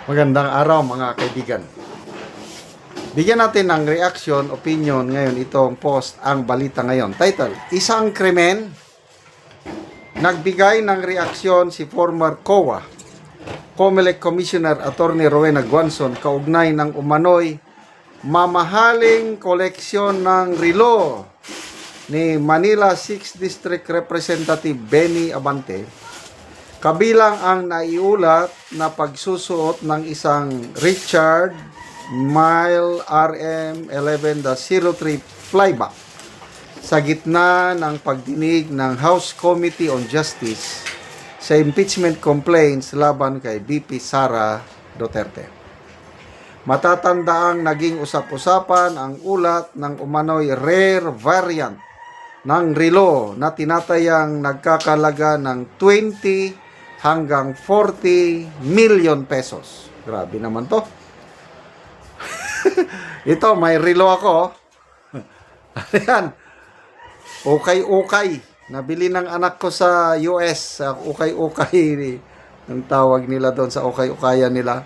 Magandang araw mga kaibigan. Bigyan natin ng reaction, opinion ngayon itong post ang balita ngayon. Title, Isang krimen. Nagbigay ng reaksyon si former COA, COMELEC Commissioner Attorney Rowena Guanzon kaugnay ng umano'y mamahaling koleksyon ng relo ni Manila 6th District Representative Benny Abante. Kabilang ang naiulat na pagsusuot ng isang Richard Mille RM11-03 flyback sa gitna ng pagdinig ng House Committee on Justice sa impeachment complaints laban kay VP Sara Duterte. Matatandaang naging usap-usapan ang ulat ng umano'y rare variant ng relo na tinatayang nagkakalaga ng 20 hanggang 40 million pesos. Grabe naman to. Ito, may relo ako. Ayan. Okay. Nabili ng anak ko sa US. Okay. Ang tawag nila doon sa okay-ukayan nila.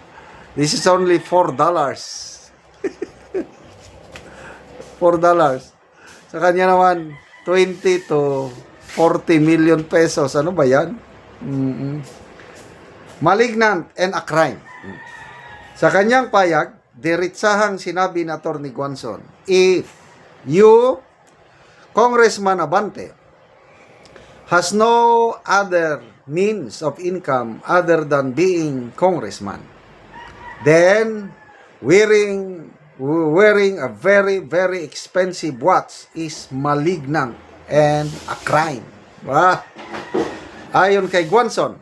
This is only $4. $4. Sa kanya naman, 20 to 40 million pesos. Ano ba yan? Malignant and a crime. Sa kanyang payag, diritsahang sinabi ni Atty. Guanzon, if you, Congressman Abante, has no other means of income other than being congressman, then wearing a very, very expensive watch is malignant and a crime. Ayon kay Guanzon,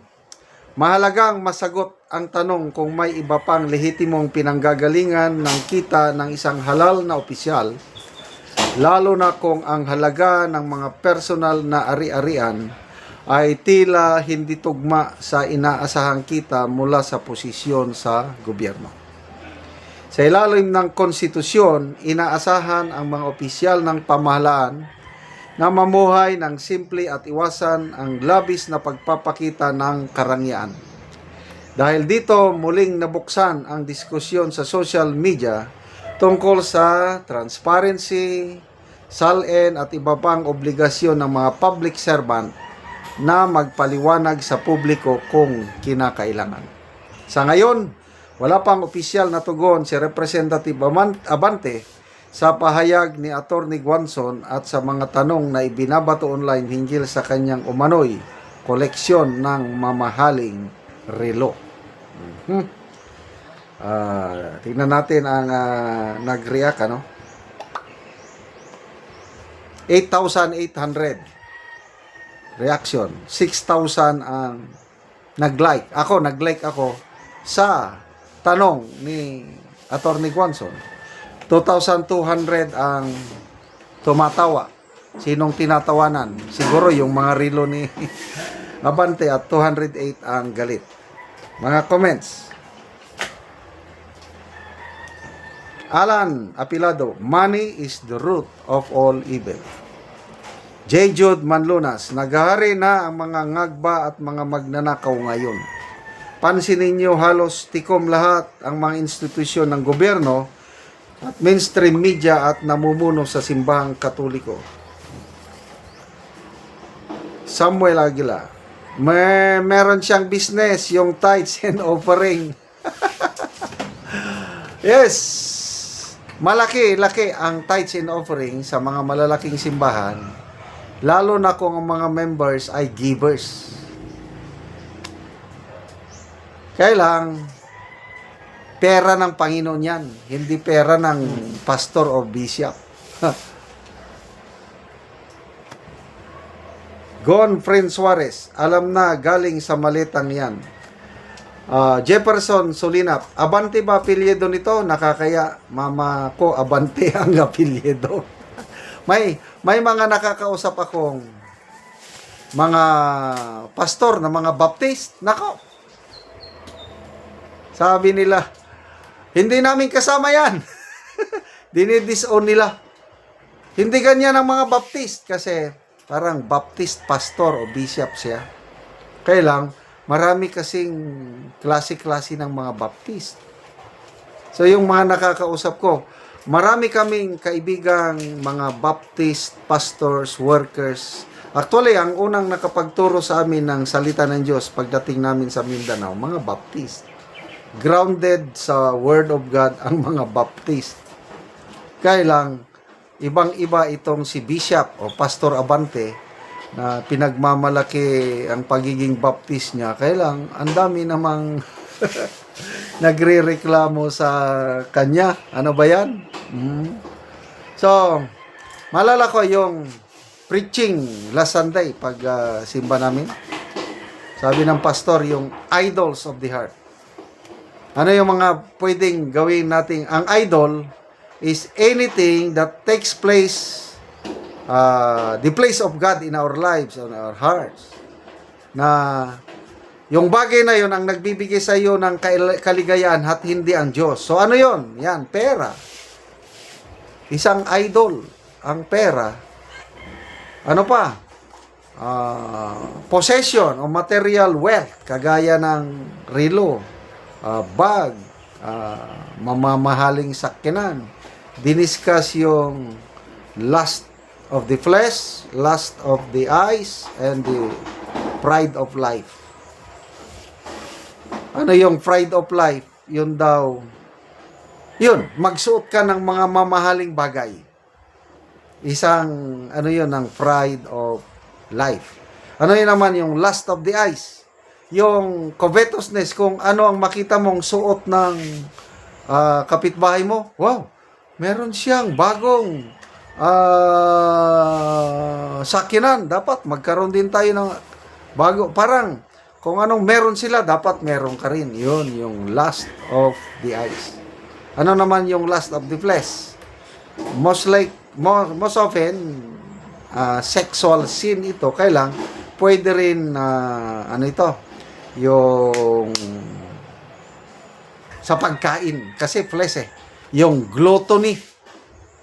mahalagang masagot ang tanong kung may iba pang lehitimong pinanggagalingan ng kita ng isang halal na opisyal, lalo na kung ang halaga ng mga personal na ari-arian ay tila hindi tugma sa inaasahang kita mula sa posisyon sa gobyerno. Sa ilalim ng konstitusyon, inaasahan ang mga opisyal ng pamahalaan na mamuhay ng simple at iwasan ang labis na pagpapakita ng karangyaan. Dahil dito, muling nabuksan ang diskusyon sa social media tungkol sa transparency, SALN at iba pang obligasyon ng mga public servant na magpaliwanag sa publiko kung kinakailangan. Sa ngayon, wala pang opisyal na tugon si Representative Abante sa pahayag ni Atty. Guanzon at sa mga tanong na ibinabato online hinggil sa kanyang umano'y koleksyon ng mamahaling relo. Tingnan natin ang nag-react, 8,800 reaction, 6,000 ang nag-like ako sa tanong ni Atty. Guanzon. 2,200 ang tumatawa. Sinong tinatawanan? Siguro yung mga relo ni Abante at 208 ang galit. Mga comments. Alan Apilado, money is the root of all evil. J. Jude Manlunas, naghahari na ang mga ngagba at mga magnanakaw ngayon. Pansinin niyo halos tikom lahat ang mga institusyon ng gobyerno at mainstream media at namumuno sa simbahang Katoliko. Samuel Aguila, meron siyang business, yung tithes and offering. Yes, malaki ang tithes and offering sa mga malalaking simbahan, lalo na kung ang mga members ay givers. Kaya lang, pera ng Panginoon yan, hindi pera ng pastor o bishop. Gon Fren Suarez, alam na galing sa malitang yan. Jefferson Solinap, Abante ba apelyido nito? Nakakaya, mama ko, Abante ang apelyido. may mga nakakausap akong mga pastor na mga Baptist. Nako, sabi nila, hindi namin kasama yan. Dinidisown nila. Hindi ganyan ang mga Baptist kasi parang Baptist pastor o bishop siya. Kaya lang, marami kasing klase-klase ng mga Baptist. So yung mga nakakausap ko, marami kaming kaibigang mga Baptist, pastors, workers. Actually, ang unang nakapagturo sa amin ng salita ng Diyos pagdating namin sa Mindanao, mga Baptist. Grounded sa Word of God ang mga Baptist. Kaya lang, ibang-iba itong si Bishop o Pastor Abante na pinagmamalaki ang pagiging Baptist niya. Kaya lang, ang dami namang nagre-reklamo sa kanya. Ano ba yan? So, malala ko yung preaching last Sunday pag simba namin. Sabi ng pastor, yung idols of the heart. Ano yung mga pwedeng gawin natin? Ang idol is anything that takes place, the place of God in our lives, in our hearts. Na yung bagay na yon ang nagbibigay sa iyo ng kaligayahan at hindi ang Diyos. So ano yon? Yan, pera. Isang idol, ang pera. Ano pa? Possession o material wealth, kagaya ng relo, bag, mamamahaling sakyanan. Diniscuss yung lust of the flesh, lust of the eyes, and the pride of life. Ano yung pride of life? Yun daw, yun, magsuot ka ng mga mamahaling bagay. Isang, ano yun, ng pride of life. Ano yun naman yung lust of the eyes? Yung covetousness, kung ano ang makita mong suot ng kapitbahay mo. Wow, meron siyang bagong sakyanan. Dapat magkaroon din tayo ng bago. Parang, kung anong meron sila, dapat meron ka rin. Yun, yung lust of the eyes. Ano naman yung lust of the flesh? Most often, sexual sin ito. Kailang, pwede rin, ano ito, yung sa pagkain. Kasi flesh Yung gluttony.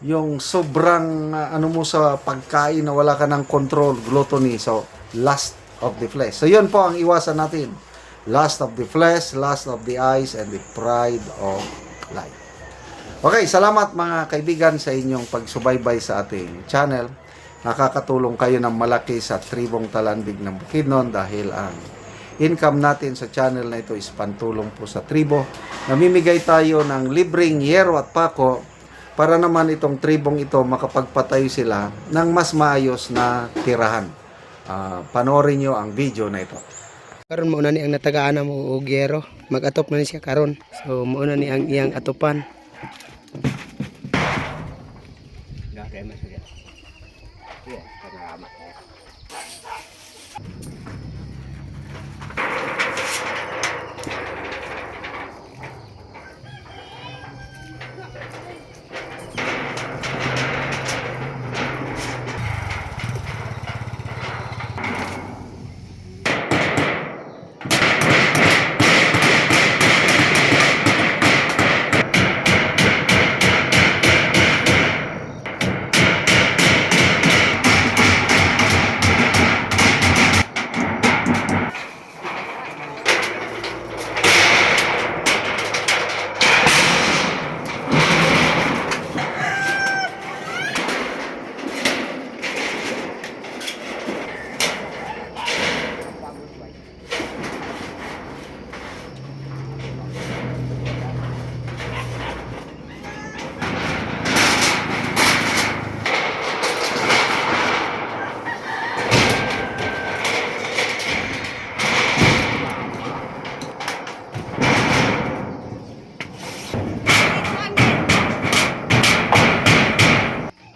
Yung sobrang, ano mo sa pagkain na wala ka ng control, gluttony. So, lust of the flesh. So, yun po ang iwasan natin. Lust of the flesh, lust of the eyes, and the pride of life. Okay, salamat mga kaibigan sa inyong pagsubaybay sa ating channel. Nakakatulong kayo ng malaki sa Tribong Talandig ng Bukidnon dahil ang income natin sa channel na ito is pantulong po sa tribo. Namimigay tayo ng libreng yero at pako para naman itong tribong ito makapagpatayo sila ng mas maayos na tirahan. Panoorin nyo ang video na ito. Karon mo na ni ang natagaan na mo og yero. Mag-atop na ni siya karon. So mo na ni ang iyang atopan. Gagay man siya. Yeah, salamat.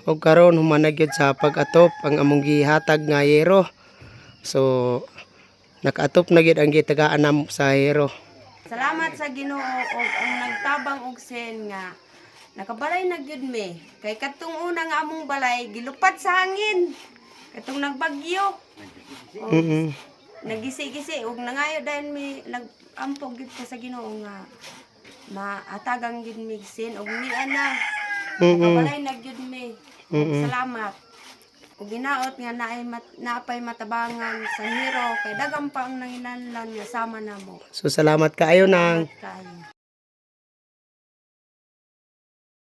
Og karon humanag gyud sa pag-atop ang among gihatag nga yero. So naka-atop na gyud ang gitagaan namo sa yero. Salamat sa Ginoo og ang nagtabang og sen nga nakabalay na gyud me. Kay katong una nga among balay gilupad sa hangin. Katong nagbagyo. Nagisi-gisi og nangayo dahil mi nagampog gyud ko sa Ginoo nga maatagang gyud mi sen og niana. Nakabalay na gyud me. Salamat. ug ginaot nga naapay matabangan sa hero kay daghang pa ang nanginahanglan nga sama namo. So salamat kaayo nang